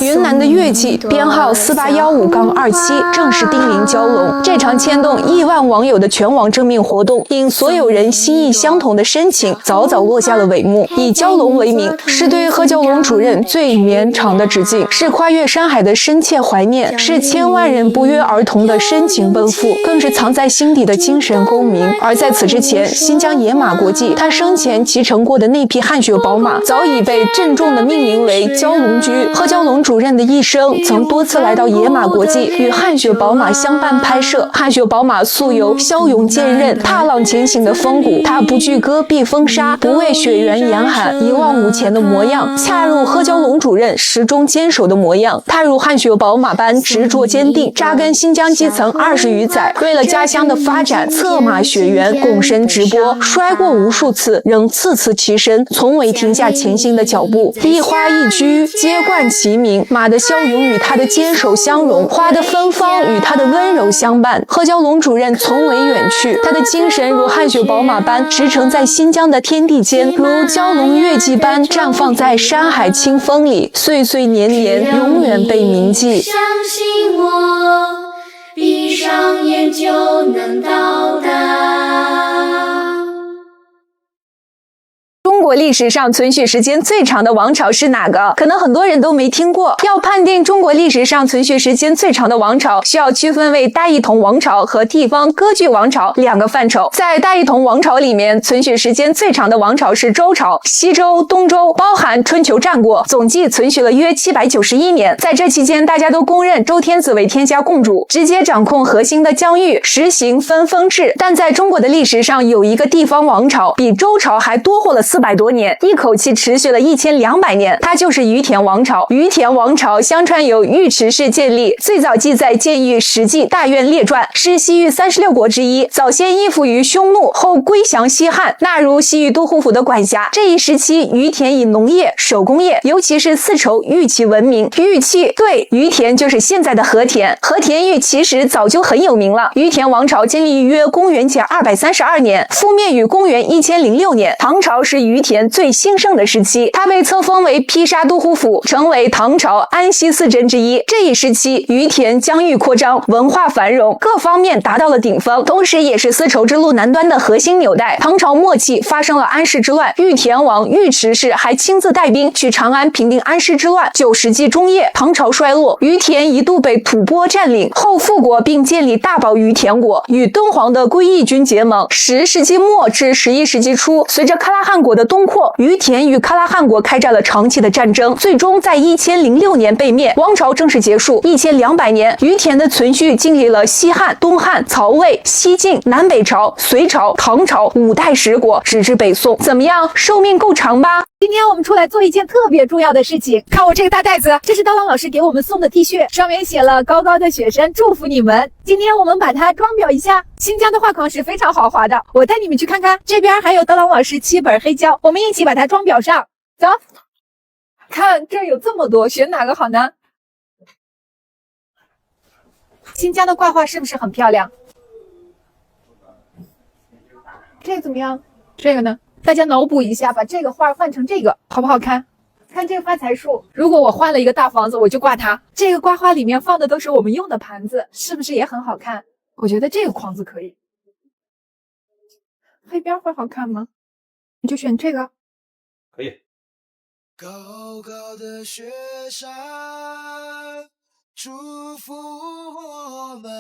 云南的乐器编号4815-27正式叮咛蛟龙。这场牵动亿万网友的全网征命活动，因所有人心意相同的深情，早早落下了帷幕。以蛟龙为名，是对贺蛟龙主任最绵长的致敬，是跨越山海的深切怀念，是千万人不约而同的深情奔赴，更是藏在心底的精神共鸣。而在此之前，新疆野马国际他生前骑乘过的那匹汗血宝马，早已被郑重地命名为蛟龙驹。贺蛟龙主任的一生曾多次来到野马国际，与汗血宝马相伴拍摄。汗血宝马素有骁勇坚韧、踏浪前行的风骨，他不惧戈壁风沙，不畏雪原严寒，一往无前的模样，恰如贺蛟龙主任始终坚守的模样。踏入汗血宝马般执着坚定，扎根新疆基层20余载，为了家乡的发展策马雪原，躬身直播，摔过无数次，仍次次起身，从未停下前行的脚步。一花一驹，皆冠其名，马的骁勇与他的坚守相融，花的芬芳与他的温柔相伴。贺蛟龙主任从未远去，他的精神如汗血宝马般驰骋在新疆的天地间，如蛟龙月季般绽放在山海清风里，岁岁年年永远被铭记。相信我，闭上眼就能到达。中国历史上存续时间最长的王朝是哪个？可能很多人都没听过。要判定中国历史上存续时间最长的王朝，需要区分为大一统王朝和地方割据王朝两个范畴。在大一统王朝里面，存续时间最长的王朝是周朝，西周、东周包含春秋战国，总计存续了约791年。在这期间，大家都公认周天子为天下共主，直接掌控核心的疆域，实行分封制。但在中国的历史上，有一个地方王朝比周朝还多活了400多年，一口气持续了1200年，它就是于田王朝。于田王朝相传由尉迟氏建立，最早记载见于《史记·大苑列传》，是西域36国之一。早先依附于匈奴，后归降西汉，纳入西域都护府的管辖。这一时期，于田以农业、手工业，尤其是丝绸、玉器闻名。玉器对，于田就是现在的和田。和田玉其实早就很有名了。于田王朝建立于约公元前232年，覆灭于公元1006年。唐朝是于田最兴盛的时期，它被册封为披沙都护府，成为唐朝安西四镇之一。这一时期，于田疆域扩张，文化繁荣，各方面达到了顶峰，同时也是丝绸之路南端的核心纽带。唐朝末期发生了安史之乱，玉田王尉迟氏还亲自带兵去长安平定安史之乱。9世纪中叶，唐朝衰落，于田一度被吐蕃占领，后复国并建立大宝于田国，与敦煌的归义军结盟。10世纪末至11世纪初，随着喀拉汗国的东扩，于田与喀拉汗国开战了长期的战争，最终在1006年被灭，王朝正式结束。1200年，于田的存续经历了西汉、东汉、曹魏、西晋、南北朝、隋朝、唐朝5代10国，直至北宋。怎么样，寿命够长吧？今天我们出来做一件特别重要的事情，看我这个大袋子，这是刀郎老师给我们送的 T 恤，上面写了高高的雪山祝福你们。今天我们把它装裱一下，新疆的画框是非常豪华的，我带你们去看看。这边还有刀郎老师7本黑胶，我们一起把它装裱上。走，看这有这么多，选哪个好呢？新疆的挂画是不是很漂亮？这个怎么样？这个呢？大家脑补一下，把这个画换成这个，好不好看？看这个发财树，如果我换了一个大房子，我就挂它。这个挂画里面放的都是我们用的盘子，是不是也很好看？我觉得这个框子可以。黑边会好看吗？你就选这个。可以。高高的雪山，祝福我们。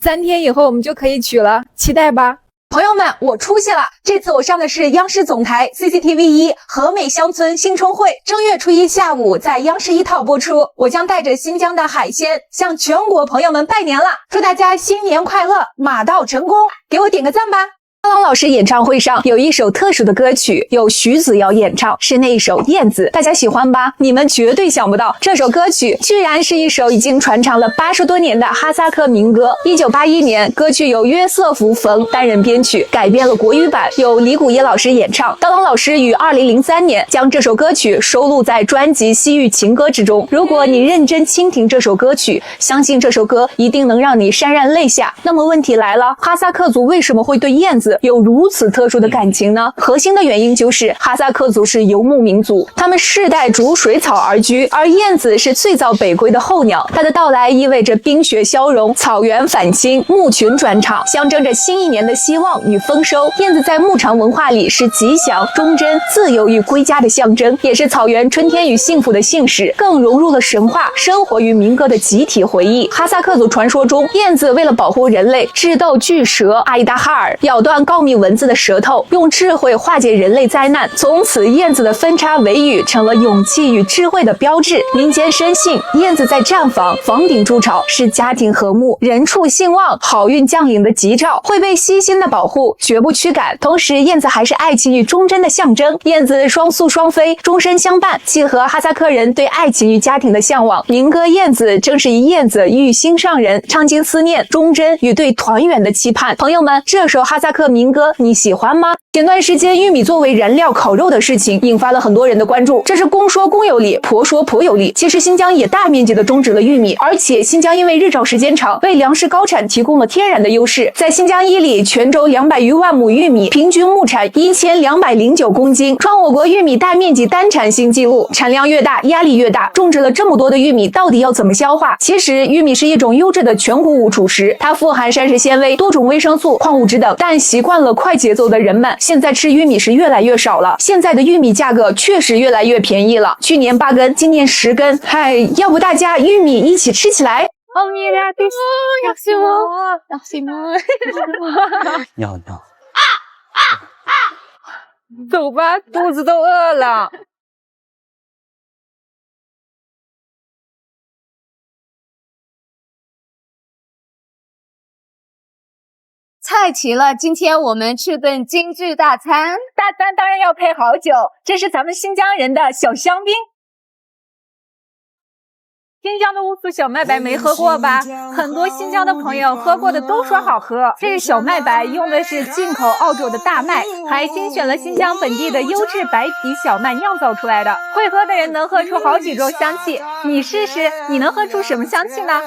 3天以后我们就可以取了，期待吧。朋友们，我出息了！这次我上的是央视总台 CCTV1 和美乡村新春会，正月初1下午在央视1套播出。我将带着新疆的海鲜向全国朋友们拜年了，祝大家新年快乐，马到成功！给我点个赞吧！刀郎老师演唱会上有一首特殊的歌曲，由徐子瑶演唱，是那一首《燕子》，大家喜欢吧？你们绝对想不到，这首歌曲居然是一首已经传唱了80多年的哈萨克民歌。1981年，歌曲由约瑟夫·冯担任编曲，改编了国语版，由李谷一老师演唱。刀郎老师于2003年将这首歌曲收录在专辑《西域情歌》之中。如果你认真倾听这首歌曲，相信这首歌一定能让你潸然泪下。那么问题来了，哈萨克族为什么会对燕子子有如此特殊的感情呢？核心的原因就是哈萨克族是游牧民族，他们世代逐水草而居，而燕子是最早北归的候鸟，它的到来意味着冰雪消融，草原返青，牧群转场，象征着新一年的希望与丰收。燕子在牧场文化里是吉祥、忠贞、自由与归家的象征，也是草原春天与幸福的信使，更融入了神话、生活与民歌的集体回忆。哈萨克族传说中，燕子为了保护人类，智斗巨蛇阿依达哈尔，咬断告密蚊子的舌头，用智慧化解人类灾难。从此，燕子的分叉尾羽成了勇气与智慧的标志。民间深信，燕子在站房、房顶筑巢是家庭和睦、人畜兴旺、好运降临的吉兆，会被悉心的保护，绝不驱赶。同时，燕子还是爱情与忠贞的象征。燕子双宿双飞，终身相伴，契合哈萨克人对爱情与家庭的向往。民歌《燕子》正是以燕子喻心上人，唱尽思念、忠贞与对团圆的期盼。朋友们，这首哈萨克民歌你喜欢吗？前段时间，玉米作为燃料烤肉的事情引发了很多人的关注。这是公说公有理，婆说婆有理。其实新疆也大面积的种植了玉米，而且新疆因为日照时间长，为粮食高产提供了天然的优势。在新疆伊犁，全州200余万亩玉米，平均亩产1209公斤，创我国玉米大面积单产新纪录。产量越大，压力越大。种植了这么多的玉米，到底要怎么消化？其实，玉米是一种优质的全谷物主食，它富含膳食纤维、多种维生素、矿物质等。但习惯了快节奏的人们，现在吃玉米是越来越少了。现在的玉米价格确实越来越便宜了，去年8根，今年10根。嗨，要不大家玉米一起吃起来？尿尿。走吧，肚子都饿了。菜齐了，今天我们吃顿精致大餐。大餐当然要配好酒，这是咱们新疆人的小香槟。新疆的乌苏小麦白没喝过吧？很多新疆的朋友喝过的都说好喝。这个小麦白用的是进口澳洲的大麦，还精选了新疆本地的优质白皮小麦酿造出来的。会喝的人能喝出好几种香气，你试试，你能喝出什么香气呢？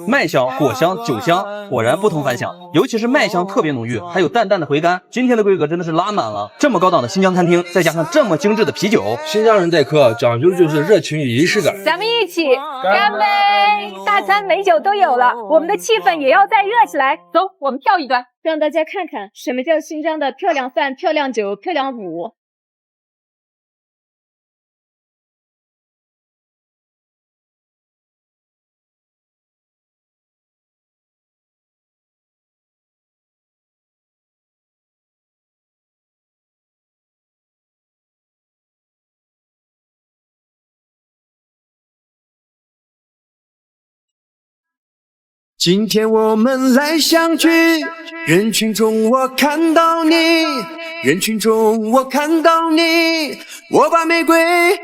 麦香、果香、酒香，果然不同凡响。尤其是麦香特别浓郁，还有淡淡的回甘。今天的规格真的是拉满了，这么高档的新疆餐厅，再加上这么精致的啤酒，新疆人待客讲究的就是热情与仪式感。咱们一起干杯！大餐美酒都有了，我们的气氛也要再热起来。走，我们跳一段，让大家看看什么叫新疆的漂亮饭、漂亮酒、漂亮舞。今天我们来相聚，人群中我看到你，人群中我看到你，我把玫瑰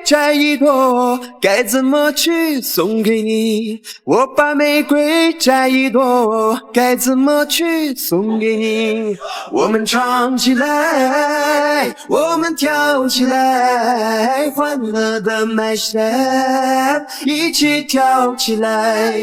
摘一朵，该怎么去送给你？我把玫瑰摘一朵，该怎么去送给你？我们唱起来，我们跳起来，欢乐的迈山，一起跳起来。